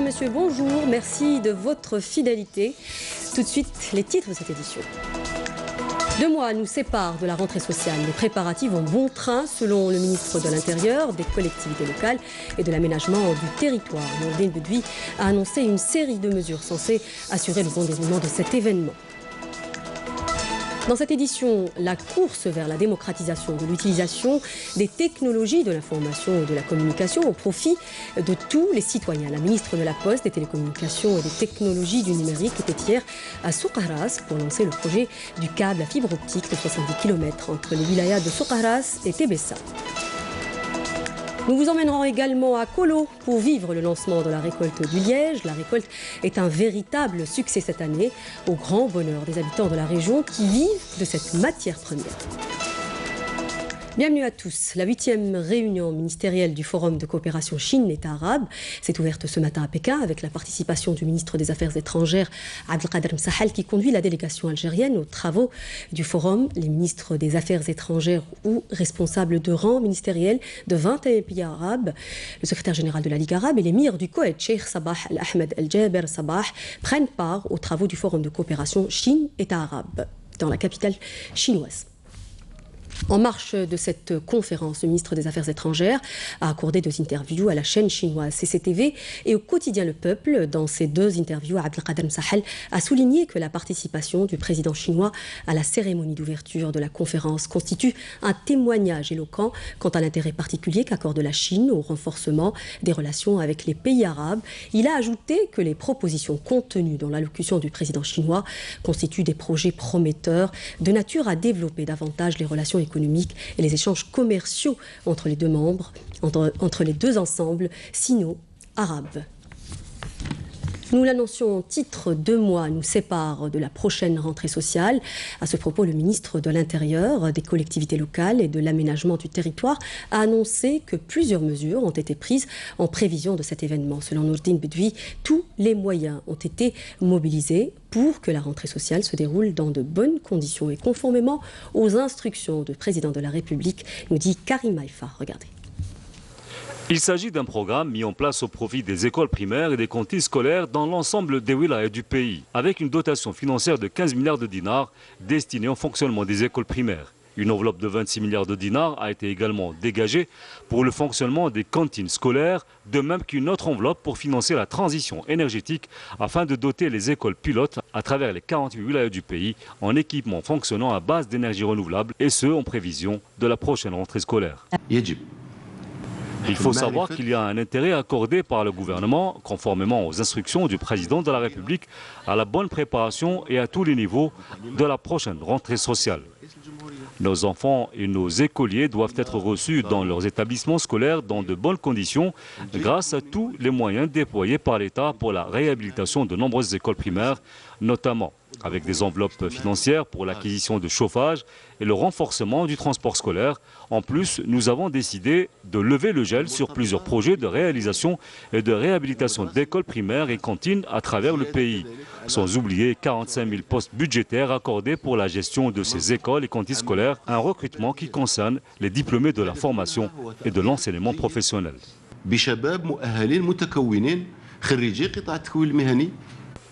messieurs, bonjour. Merci de votre fidélité. Tout de suite, les titres de cette édition. 2 mois nous séparent de la rentrée sociale. Les préparatifs vont bon train selon le ministre de l'Intérieur, des collectivités locales et de l'aménagement du territoire. Nourdine Bedoui a annoncé une série de mesures censées assurer le bon déroulement de cet événement. Dans cette édition, la course vers la démocratisation de l'utilisation des technologies de l'information et de la communication au profit de tous les citoyens. La ministre de la Poste, des télécommunications et des technologies du numérique était hier à Souk-Ahras pour lancer le projet du câble à fibre optique de 70 km entre les wilayas de Souk-Ahras et Tébessa. Nous vous emmènerons également à Kolo pour vivre le lancement de la récolte du liège. La récolte est un véritable succès cette année, au grand bonheur des habitants de la région qui vivent de cette matière première. Bienvenue à tous. La 8e réunion ministérielle du Forum de coopération Chine-État arabe s'est ouverte ce matin à Pékin avec la participation du ministre des Affaires étrangères Abdelkader Msahal qui conduit la délégation algérienne aux travaux du Forum. Les ministres des Affaires étrangères ou responsables de rang ministériel de 21 pays arabes, le secrétaire général de la Ligue arabe et l'émir du Koweït, Cheikh Sabah Al-Ahmed Al-Jaber Sabah, prennent part aux travaux du Forum de coopération Chine-État arabe dans la capitale chinoise. En marche de cette conférence, le ministre des Affaires étrangères a accordé 2 interviews à la chaîne chinoise CCTV et au quotidien Le Peuple. Dans ces 2 interviews, Abdelkader Msahal a souligné que la participation du président chinois à la cérémonie d'ouverture de la conférence constitue un témoignage éloquent quant à l'intérêt particulier qu'accorde la Chine au renforcement des relations avec les pays arabes. Il a ajouté que les propositions contenues dans l'allocution du président chinois constituent des projets prometteurs de nature à développer davantage les relations économiques et les échanges commerciaux entre les 2 membres, entre les 2 ensembles sino-arabes. Nous l'annoncions, titre 2 mois nous séparent de la prochaine rentrée sociale. À ce propos, le ministre de l'Intérieur, des collectivités locales et de l'aménagement du territoire a annoncé que plusieurs mesures ont été prises en prévision de cet événement. Selon Nourdine Bedoui, tous les moyens ont été mobilisés pour que la rentrée sociale se déroule dans de bonnes conditions et conformément aux instructions du président de la République, nous dit Karim Maïfa. Regardez. Il s'agit d'un programme mis en place au profit des écoles primaires et des cantines scolaires dans l'ensemble des wilayas du pays, avec une dotation financière de 15 milliards de dinars destinée au fonctionnement des écoles primaires. Une enveloppe de 26 milliards de dinars a été également dégagée pour le fonctionnement des cantines scolaires, de même qu'une autre enveloppe pour financer la transition énergétique afin de doter les écoles pilotes à travers les 48 wilayas du pays en équipements fonctionnant à base d'énergie renouvelable et ce en prévision de la prochaine rentrée scolaire. Il faut savoir qu'il y a un intérêt accordé par le gouvernement, conformément aux instructions du président de la République, à la bonne préparation et à tous les niveaux de la prochaine rentrée sociale. Nos enfants et nos écoliers doivent être reçus dans leurs établissements scolaires dans de bonnes conditions grâce à tous les moyens déployés par l'État pour la réhabilitation de nombreuses écoles primaires, notamment avec des enveloppes financières pour l'acquisition de chauffage et le renforcement du transport scolaire. En plus, nous avons décidé de lever le gel sur plusieurs projets de réalisation et de réhabilitation d'écoles primaires et cantines à travers le pays, sans oublier 45 000 postes budgétaires accordés pour la gestion de ces écoles et cantines scolaires, un recrutement qui concerne les diplômés de la formation et de l'enseignement professionnel.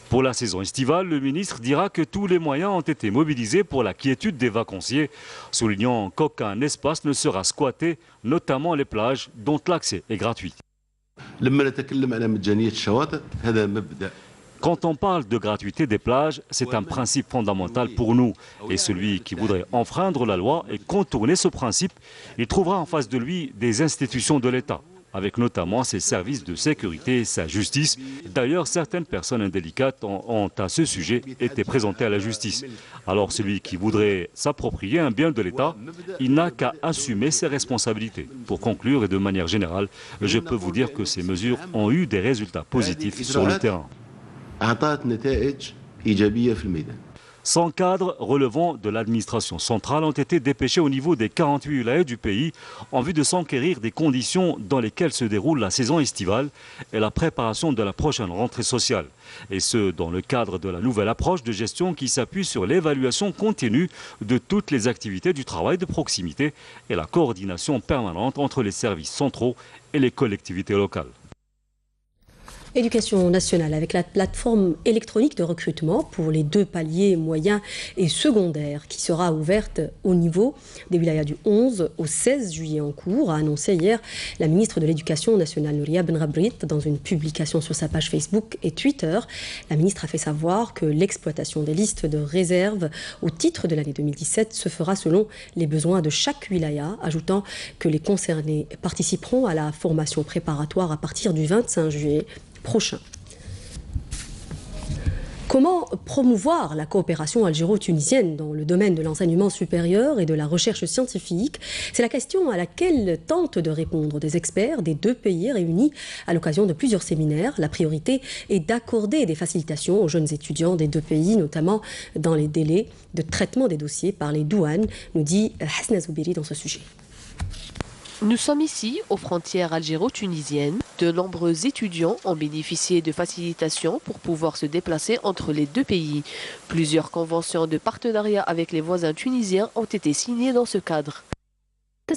Pour la saison estivale, le ministre dira que tous les moyens ont été mobilisés pour la quiétude des vacanciers, soulignant qu'aucun espace ne sera squatté, notamment les plages dont l'accès est gratuit. Quand on parle de gratuité des plages, c'est un principe fondamental pour nous. Et celui qui voudrait enfreindre la loi et contourner ce principe, il trouvera en face de lui des institutions de l'État, avec notamment ses services de sécurité et sa justice. D'ailleurs, certaines personnes indélicates ont à ce sujet été présentées à la justice. Alors celui qui voudrait s'approprier un bien de l'État, il n'a qu'à assumer ses responsabilités. Pour conclure et de manière générale, je peux vous dire que ces mesures ont eu des résultats positifs sur le terrain. 100 cadres relevant de l'administration centrale ont été dépêchés au niveau des 48 wilayas du pays en vue de s'enquérir des conditions dans lesquelles se déroule la saison estivale et la préparation de la prochaine rentrée sociale. Et ce, dans le cadre de la nouvelle approche de gestion qui s'appuie sur l'évaluation continue de toutes les activités du travail de proximité et la coordination permanente entre les services centraux et les collectivités locales. Éducation nationale avec la plateforme électronique de recrutement pour les 2 paliers moyens et secondaires qui sera ouverte au niveau des wilayas du 11 au 16 juillet en cours, a annoncé hier la ministre de l'Éducation nationale Nouria Benrabrit dans une publication sur sa page Facebook et Twitter. La ministre a fait savoir que l'exploitation des listes de réserve au titre de l'année 2017 se fera selon les besoins de chaque wilaya, ajoutant que les concernés participeront à la formation préparatoire à partir du 25 juillet prochain. Comment promouvoir la coopération algéro-tunisienne dans le domaine de l'enseignement supérieur et de la recherche scientifique? C'est la question à laquelle tentent de répondre des experts des 2 pays réunis à l'occasion de plusieurs séminaires. La priorité est d'accorder des facilitations aux jeunes étudiants des 2 pays, notamment dans les délais de traitement des dossiers par les douanes, nous dit Hasna Zoubiri dans ce sujet. Nous sommes ici, aux frontières algéro-tunisiennes. De nombreux étudiants ont bénéficié de facilitations pour pouvoir se déplacer entre les 2 pays. Plusieurs conventions de partenariat avec les voisins tunisiens ont été signées dans ce cadre. Les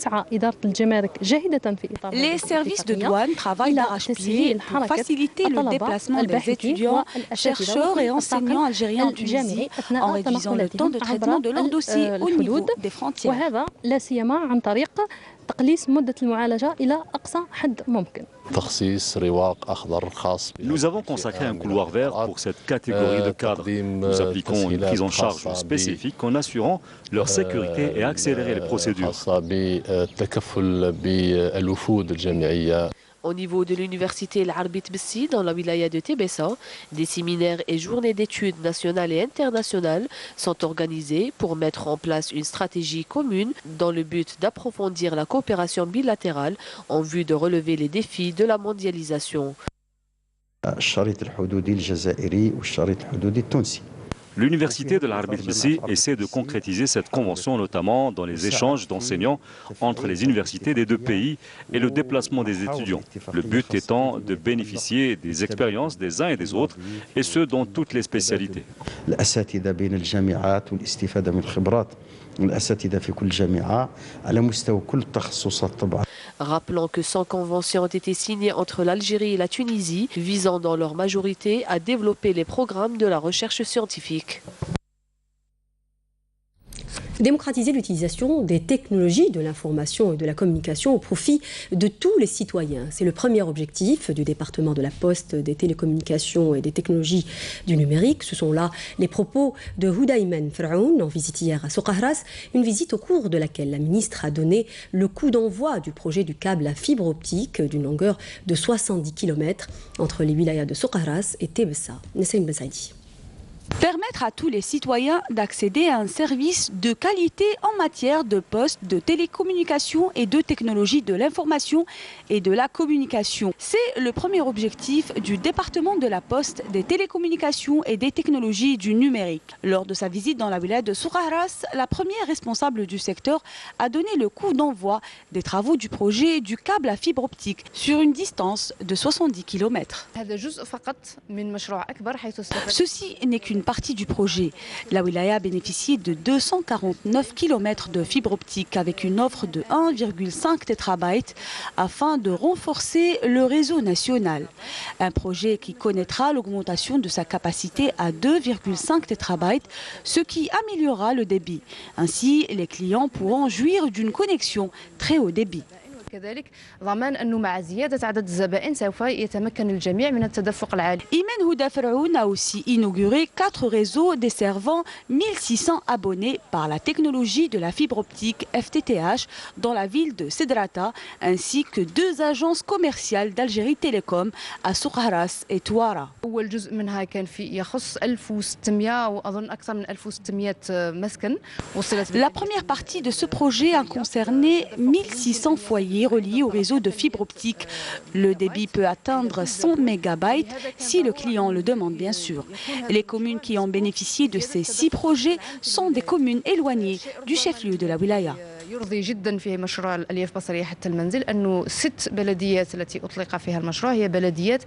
services de douane travaillent d'arrache-pied pour faciliter le déplacement des étudiants, chercheurs et enseignants algériens en Tunisie en réduisant le temps de traitement de leurs dossiers au niveau des frontières. Nous avons consacré un couloir vert pour cette catégorie de cadres. Nous appliquons une prise en charge spécifique en assurant leur sécurité et accélérer les procédures. Au niveau de l'université L'Arbit Bessi, dans la wilaya de Tébessa, des séminaires et journées d'études nationales et internationales sont organisés pour mettre en place une stratégie commune dans le but d'approfondir la coopération bilatérale en vue de relever les défis de la mondialisation. L'université de l'Arbit Bessi essaie de concrétiser cette convention, notamment dans les échanges d'enseignants entre les universités des 2 pays et le déplacement des étudiants. Le but étant de bénéficier des expériences des uns et des autres, et ce dans toutes les spécialités. Rappelons que 100 conventions ont été signées entre l'Algérie et la Tunisie, visant dans leur majorité à développer les programmes de la recherche scientifique. Démocratiser l'utilisation des technologies de l'information et de la communication au profit de tous les citoyens. C'est le premier objectif du département de la Poste, des télécommunications et des technologies du numérique. Ce sont là les propos de Houdaïmen Ferroun en visite hier à Soqahras, une visite au cours de laquelle la ministre a donné le coup d'envoi du projet du câble à fibre optique d'une longueur de 70 km entre les wilayas de Soqahras et Tébessa. Nessim Besaidi. Permettre à tous les citoyens d'accéder à un service de qualité en matière de postes, de télécommunications et de technologies de l'information et de la communication. C'est le premier objectif du département de la Poste, des télécommunications et des technologies du numérique. Lors de sa visite dans la wilaya de Soqahras, la première responsable du secteur a donné le coup d'envoi des travaux du projet du câble à fibre optique sur une distance de 70 km. Ceci n'est qu'une partie du projet. La wilaya a bénéficié de 249 km de fibre optique avec une offre de 1,5 tétrabytes afin de renforcer le réseau national. Un projet qui connaîtra l'augmentation de sa capacité à 2,5 tétrabytes, ce qui améliorera le débit. Ainsi, les clients pourront jouir d'une connexion très haut débit. Imen Houda Ferroun a aussi inauguré 4 réseaux desservant 1600 abonnés par la technologie de la fibre optique FTTH dans la ville de Sedrata, ainsi que 2 agences commerciales d'Algérie Télécom à Soqahras et Touara. La première partie de ce projet a concerné 1600 foyers reliés au réseau de fibre optique. Le débit peut atteindre 100 mégabytes si le client le demande bien sûr. Les communes qui ont bénéficié de ces 6 projets sont des communes éloignées du chef-lieu de la wilaya. يرضي جدا في مشروع الألياف بصرية حتى المنزل أنه 6 بلديات التي أطلق فيها المشروع هي بلديات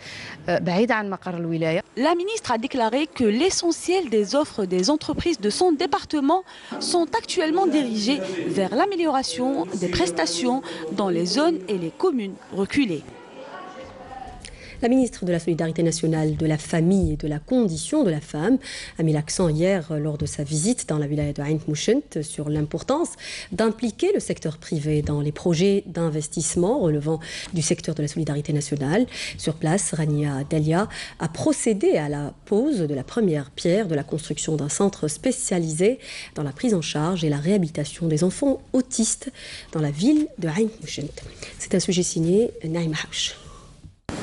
بعيدة عن مقر الولاية. La ministre a déclaré que l'essentiel des offres des entreprises de son département sont actuellement dirigées vers l'amélioration des prestations dans les zones et les communes reculées. La ministre de la Solidarité nationale, de la famille et de la condition de la femme a mis l'accent hier lors de sa visite dans la wilaya de Ain Mouchent sur l'importance d'impliquer le secteur privé dans les projets d'investissement relevant du secteur de la solidarité nationale. Sur place, Rania Dalia a procédé à la pose de la première pierre de la construction d'un centre spécialisé dans la prise en charge et la réhabilitation des enfants autistes dans la ville de Ain Mouchent. C'est un sujet signé Naïma Haouch.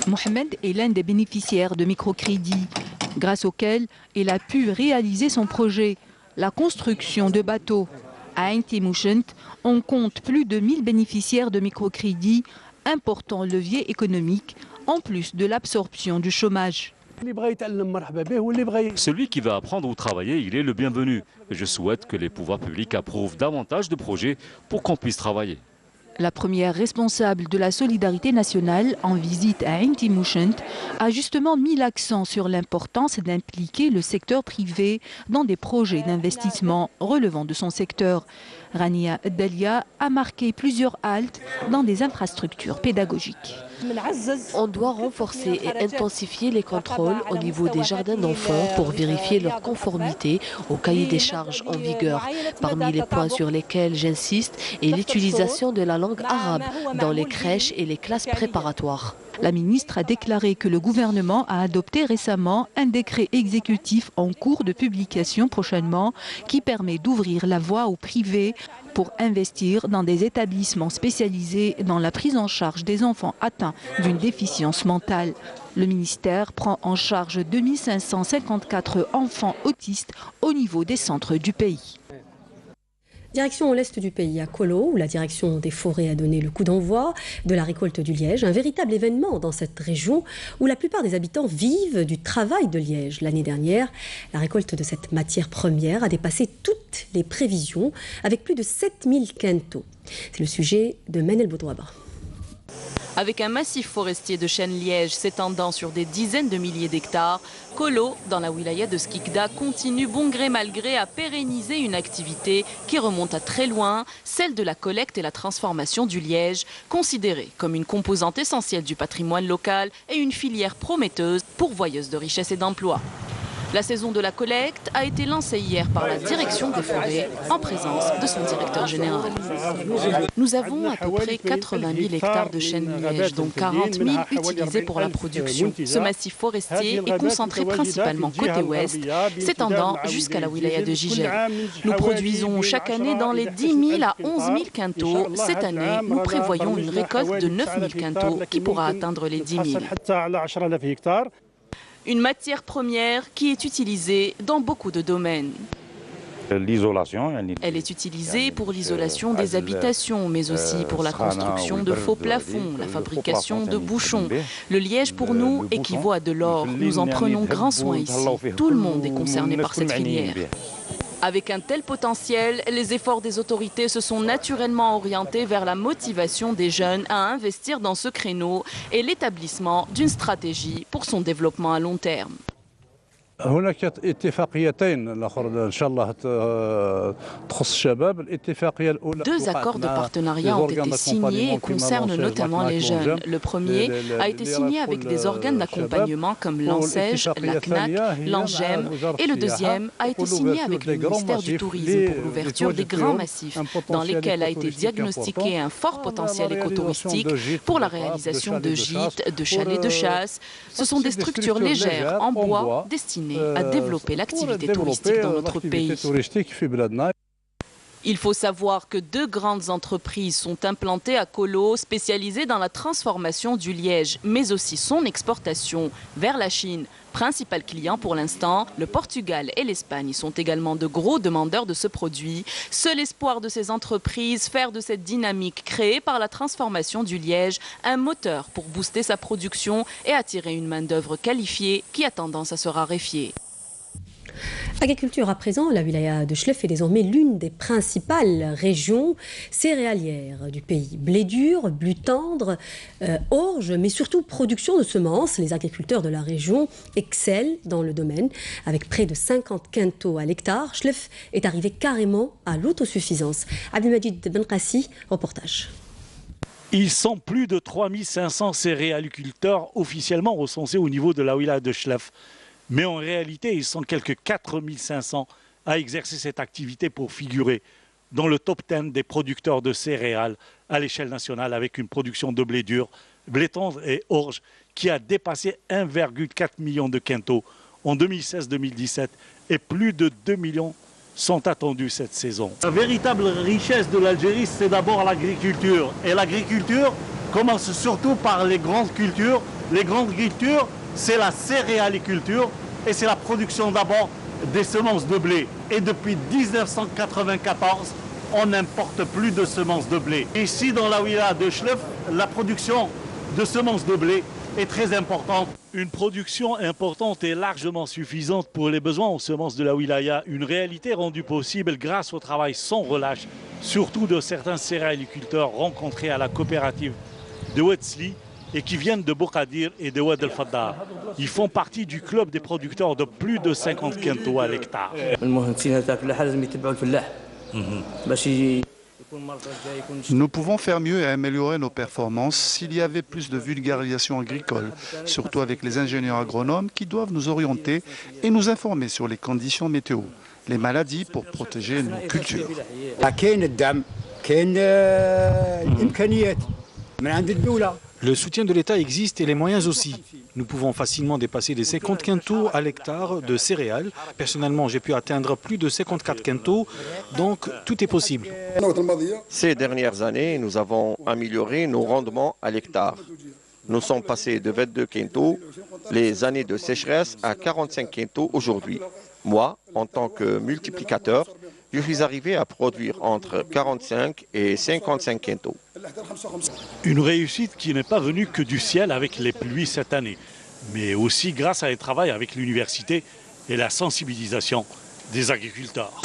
Mohamed est l'un des bénéficiaires de microcrédits, grâce auquel il a pu réaliser son projet, la construction de bateaux. À Ain Mouchent, on compte plus de 1000 bénéficiaires de microcrédits, important levier économique, en plus de l'absorption du chômage. Celui qui va apprendre ou travailler, il est le bienvenu. Je souhaite que les pouvoirs publics approuvent davantage de projets pour qu'on puisse travailler. La première responsable de la solidarité nationale en visite à Ain Mouchent a justement mis l'accent sur l'importance d'impliquer le secteur privé dans des projets d'investissement relevant de son secteur. Rania Dalia a marqué plusieurs haltes dans des infrastructures pédagogiques. On doit renforcer et intensifier les contrôles au niveau des jardins d'enfants pour vérifier leur conformité au cahier des charges en vigueur. Parmi les points sur lesquels j'insiste est l'utilisation de la langue arabe dans les crèches et les classes préparatoires. La ministre a déclaré que le gouvernement a adopté récemment un décret exécutif en cours de publication prochainement qui permet d'ouvrir la voie au privé pour investir dans des établissements spécialisés dans la prise en charge des enfants atteints d'une déficience mentale. Le ministère prend en charge 2554 enfants autistes au niveau des centres du pays. Direction l'est du pays, à Kolo, où la direction des forêts a donné le coup d'envoi de la récolte du liège, un véritable événement dans cette région où la plupart des habitants vivent du travail de liège. L'année dernière, la récolte de cette matière première a dépassé toutes les prévisions, avec plus de 7000 quintaux. C'est le sujet de Menel Boudouaba. Avec un massif forestier de chênes-lièges s'étendant sur des dizaines de milliers d'hectares, Kolo, dans la wilaya de Skikda, continue bon gré mal gré à pérenniser une activité qui remonte à très loin, celle de la collecte et la transformation du liège, considérée comme une composante essentielle du patrimoine local et une filière prometteuse pourvoyeuse de richesses et d'emplois. La saison de la collecte a été lancée hier par la direction des forêts en présence de son directeur général. Nous avons à peu près 80 000 hectares de chênes-lièges, dont 40 000 utilisés pour la production. Ce massif forestier est concentré principalement côté ouest, s'étendant jusqu'à la wilaya de Jijel. Nous produisons chaque année dans les 10 000 à 11 000 quintaux. Cette année, nous prévoyons une récolte de 9 000 quintaux qui pourra atteindre les 10 000. Une matière première qui est utilisée dans beaucoup de domaines. L'isolation. Elle est utilisée pour l'isolation des habitations, mais aussi pour la construction de faux plafonds, la fabrication de bouchons. Le liège pour nous équivaut à de l'or. Nous en prenons grand soin ici. Tout le monde est concerné par cette filière. Avec un tel potentiel, les efforts des autorités se sont naturellement orientés vers la motivation des jeunes à investir dans ce créneau et l'établissement d'une stratégie pour son développement à long terme. Deux accords de partenariat ont été signés et concernent notamment les jeunes. Le premier a été signé avec des organes d'accompagnement comme l'ANSEJ, la CNAC, l'ANGEM, et le deuxième a été signé avec le ministère du Tourisme pour l'ouverture des grands massifs dans lesquels a été diagnostiqué un fort potentiel écotouristique pour la réalisation de gîtes, de chalets de chasse. Ce sont des structures légères en bois destinées à développer l'activité touristique dans notre pays. Il faut savoir que deux grandes entreprises sont implantées à Kolo, spécialisées dans la transformation du liège, mais aussi son exportation vers la Chine. Principal client pour l'instant, le Portugal et l'Espagne sont également de gros demandeurs de ce produit. Seul espoir de ces entreprises, faire de cette dynamique créée par la transformation du liège un moteur pour booster sa production et attirer une main-d'œuvre qualifiée qui a tendance à se raréfier. Agriculture à présent, la wilaya de Chlef est désormais l'une des principales régions céréalières du pays. Blé dur, blé tendre, orge, mais surtout production de semences. Les agriculteurs de la région excellent dans le domaine. Avec près de 50 quintaux à l'hectare, Chlef est arrivé carrément à l'autosuffisance. Abdelmajid Benkassi, reportage. Ils sont plus de 3500 céréaliculteurs officiellement recensés au niveau de la wilaya de Chlef. Mais en réalité, ils sont quelques 4500 à exercer cette activité pour figurer dans le top 10 des producteurs de céréales à l'échelle nationale, avec une production de blé dur, blé tendre et orge qui a dépassé 1,4 million de quintaux en 2016-2017 et plus de 2 millions sont attendus cette saison. La véritable richesse de l'Algérie, c'est d'abord l'agriculture. Et l'agriculture commence surtout par les grandes cultures. Les grandes cultures, c'est la céréaliculture et c'est la production d'abord des semences de blé. Et depuis 1994, on n'importe plus de semences de blé. Ici, dans la wilaya de Chlef, la production de semences de blé est très importante. Une production importante et largement suffisante pour les besoins en semences de la wilaya. Une réalité rendue possible grâce au travail sans relâche, surtout de certains céréaliculteurs rencontrés à la coopérative de Ouetzli et qui viennent de Bokadir et de Oued El Fadda. Ils font partie du club des producteurs de plus de 50 quintaux à l'hectare. Nous pouvons faire mieux et améliorer nos performances s'il y avait plus de vulgarisation agricole, surtout avec les ingénieurs agronomes qui doivent nous orienter et nous informer sur les conditions météo, les maladies pour protéger nos cultures. Le soutien de l'État existe et les moyens aussi. Nous pouvons facilement dépasser les 50 quintaux à l'hectare de céréales. Personnellement, j'ai pu atteindre plus de 54 quintaux, donc tout est possible. Ces dernières années, nous avons amélioré nos rendements à l'hectare. Nous sommes passés de 22 quintaux les années de sécheresse à 45 quintaux aujourd'hui. Moi, en tant que multiplicateur, je suis arrivé à produire entre 45 et 55 quintaux. Une réussite qui n'est pas venue que du ciel avec les pluies cette année, mais aussi grâce à un travail avec l'université et la sensibilisation des agriculteurs.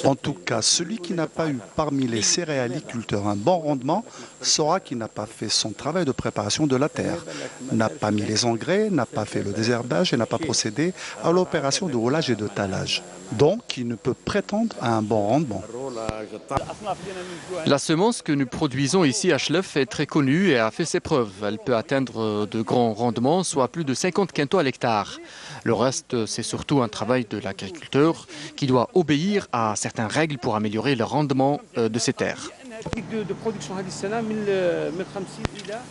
En tout cas, celui qui n'a pas eu parmi les céréaliculteurs un bon rendement saura qu'il n'a pas fait son travail de préparation de la terre, n'a pas mis les engrais, n'a pas fait le désherbage et n'a pas procédé à l'opération de roulage et de talage. Donc, il ne peut prétendre à un bon rendement. La semence que nous produisons ici à Chlef est très connue et a fait ses preuves. Elle peut atteindre de grands rendements, soit plus de 50 quintaux à l'hectare. Le reste, c'est surtout un travail de l'agriculteur qui doit obéir à certaines règles pour améliorer le rendement de ses terres.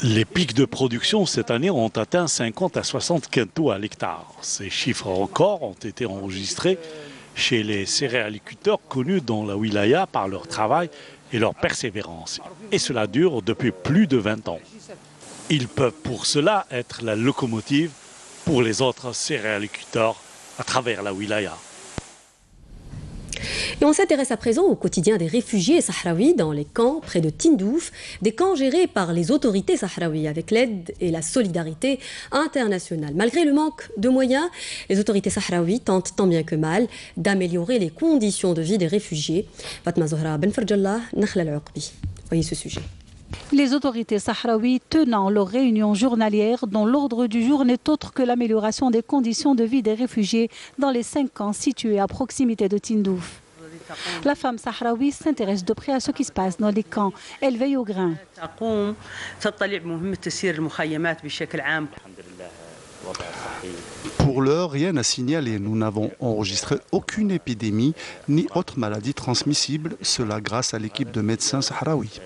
Les pics de production cette année ont atteint 50 à 60 quintaux à l'hectare. Ces chiffres records ont été enregistrés chez les céréaliculteurs connus dans la wilaya par leur travail et leur persévérance. Et cela dure depuis plus de 20 ans. Ils peuvent pour cela être la locomotive pour les autres céréaliculteurs à travers la wilaya. Et on s'intéresse à présent au quotidien des réfugiés sahraouis dans les camps près de Tindouf, des camps gérés par les autorités sahraouies avec l'aide et la solidarité internationale. Malgré le manque de moyens, les autorités sahraouies tentent tant bien que mal d'améliorer les conditions de vie des réfugiés. Fatma Zohra Ben Ferjallah, Nakhla Al-Uqbi. Voyez ce sujet. Les autorités sahraouies tenant leur réunion journalière dont l'ordre du jour n'est autre que l'amélioration des conditions de vie des réfugiés dans les 5 camps situés à proximité de Tindouf. La femme sahraoui s'intéresse de près à ce qui se passe dans les camps. Elle veille au grain. Pour l'heure, rien à signaler. Nous n'avons enregistré aucune épidémie ni autre maladie transmissible, cela grâce à l'équipe de médecins sahraouis.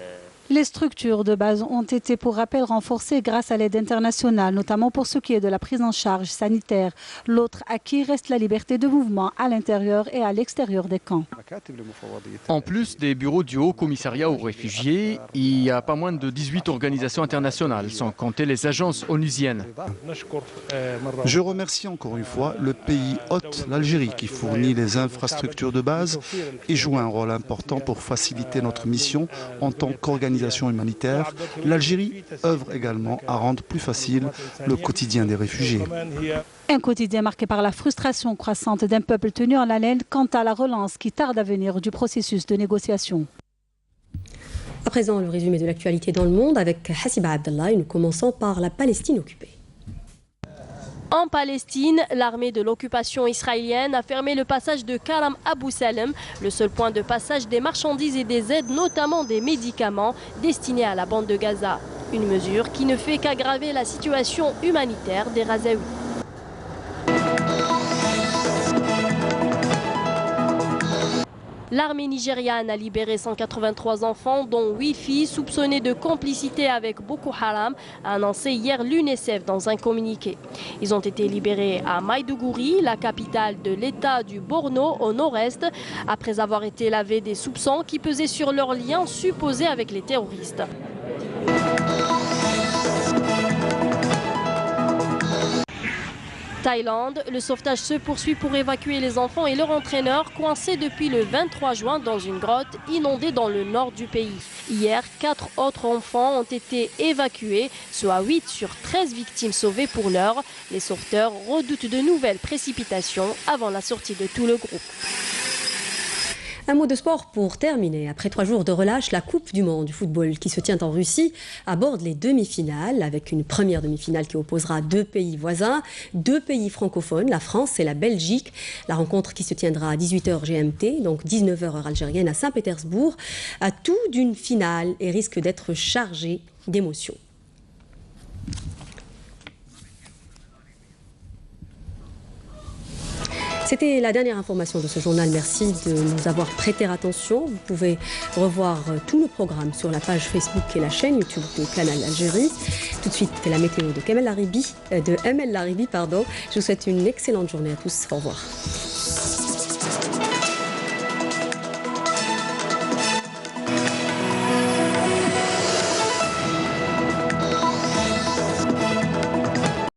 Les structures de base ont été pour rappel renforcées grâce à l'aide internationale, notamment pour ce qui est de la prise en charge sanitaire. L'autre acquis reste la liberté de mouvement à l'intérieur et à l'extérieur des camps. En plus des bureaux du Haut Commissariat aux réfugiés, il y a pas moins de 18 organisations internationales, sans compter les agences onusiennes. Je remercie encore une fois le pays hôte, l'Algérie, qui fournit les infrastructures de base et joue un rôle important pour faciliter notre mission en tant qu'organisation humanitaire. L'Algérie œuvre également à rendre plus facile le quotidien des réfugiés. Un quotidien marqué par la frustration croissante d'un peuple tenu en haleine quant à la relance qui tarde à venir du processus de négociation. À présent, le résumé de l'actualité dans le monde avec Hassiba Abdallah et nous commençons par la Palestine occupée. En Palestine, l'armée de l'occupation israélienne a fermé le passage de Karam Abou Salem, le seul point de passage des marchandises et des aides, notamment des médicaments, destinés à la bande de Gaza. Une mesure qui ne fait qu'aggraver la situation humanitaire des Razaouis. L'armée nigériane a libéré 183 enfants, dont 8 filles soupçonnées de complicité avec Boko Haram, a annoncé hier l'UNICEF dans un communiqué. Ils ont été libérés à Maïdougouri, la capitale de l'État du Borno, au nord-est, après avoir été lavés des soupçons qui pesaient sur leurs liens supposés avec les terroristes. Thaïlande, le sauvetage se poursuit pour évacuer les enfants et leur entraîneur coincés depuis le 23 juin dans une grotte inondée dans le nord du pays. Hier, 4 autres enfants ont été évacués, soit 8 sur 13 victimes sauvées pour l'heure. Les sauveteurs redoutent de nouvelles précipitations avant la sortie de tout le groupe. Un mot de sport pour terminer. Après 3 jours de relâche, la Coupe du Monde du football qui se tient en Russie aborde les demi-finales avec une première demi-finale qui opposera 2 pays voisins, 2 pays francophones, la France et la Belgique. La rencontre qui se tiendra à 18h GMT, donc 19h heure algérienne à Saint-Pétersbourg, a tout d'une finale et risque d'être chargée d'émotions. C'était la dernière information de ce journal. Merci de nous avoir prêté attention. Vous pouvez revoir tous nos programmes sur la page Facebook et la chaîne YouTube de Canal Algérie. Tout de suite, la météo de Emel Laribi. Je vous souhaite une excellente journée à tous. Au revoir.